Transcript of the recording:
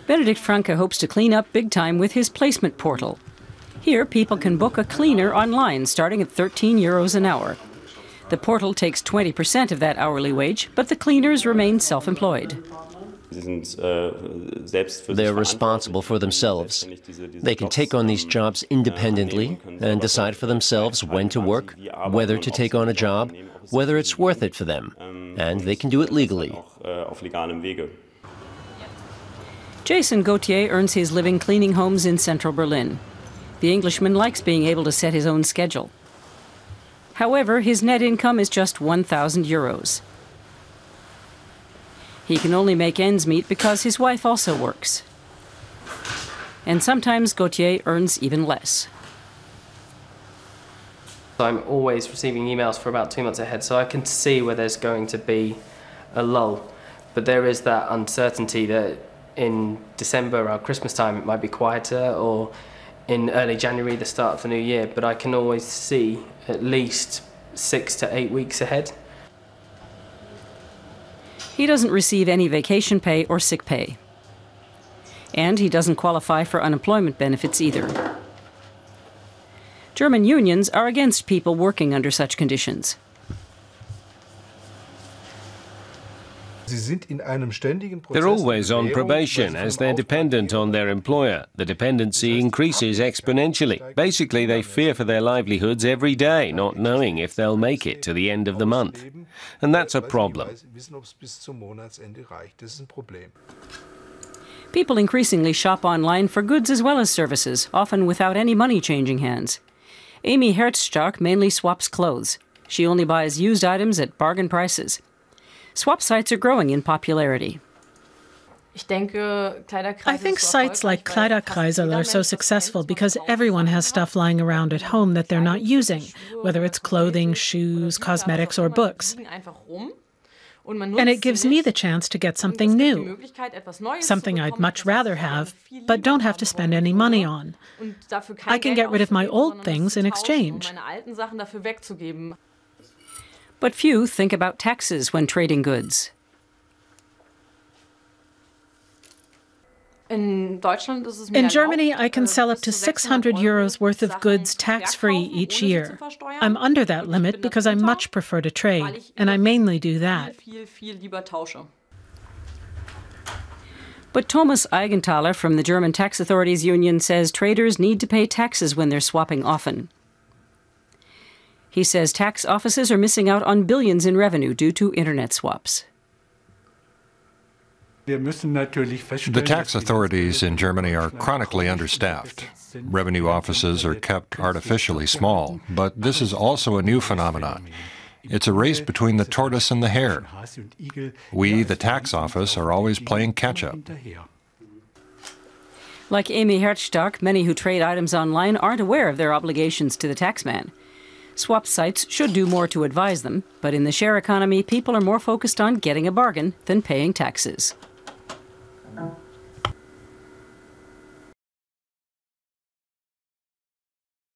Benedict Franke hopes to clean up big time with his placement portal. Here, people can book a cleaner online starting at €13 an hour. The portal takes 20% of that hourly wage, but the cleaners remain self-employed. They're responsible for themselves. They can take on these jobs independently and decide for themselves when to work, whether to take on a job, whether it's worth it for them. And they can do it legally. Jason Gauthier earns his living cleaning homes in central Berlin. The Englishman likes being able to set his own schedule. However, his net income is just €1,000. He can only make ends meet because his wife also works. And sometimes Gauthier earns even less. I'm always receiving emails for about 2 months ahead, so I can see where there's going to be a lull. But there is that uncertainty that in December or Christmas time it might be quieter, or in early January, the start of the new year, but I can always see at least 6 to 8 weeks ahead. He doesn't receive any vacation pay or sick pay. And he doesn't qualify for unemployment benefits either. German unions are against people working under such conditions. They're always on probation as they're dependent on their employer. The dependency increases exponentially. Basically, they fear for their livelihoods every day, not knowing if they'll make it to the end of the month. And that's a problem. People increasingly shop online for goods as well as services, often without any money changing hands. Amy Herzstark mainly swaps clothes. She only buys used items at bargain prices. Swap sites are growing in popularity. I think sites like Kleiderkreisel are so successful because everyone has stuff lying around at home that they're not using, whether it's clothing, shoes, cosmetics, or books. And it gives me the chance to get something new, something I'd much rather have, but don't have to spend any money on. I can get rid of my old things in exchange. But few think about taxes when trading goods. In Germany, I can sell up to €600 worth of goods tax-free each year. I'm under that limit because I much prefer to trade, and I mainly do that. But Thomas Eigenthaler from the German Tax Authorities Union says traders need to pay taxes when they're swapping often. He says tax offices are missing out on billions in revenue due to internet swaps. The tax authorities in Germany are chronically understaffed. Revenue offices are kept artificially small, but this is also a new phenomenon. It's a race between the tortoise and the hare. We, the tax office, are always playing catch-up. Like Amy Herzstark, many who trade items online aren't aware of their obligations to the taxman. Swap sites should do more to advise them, but in the share economy, people are more focused on getting a bargain than paying taxes.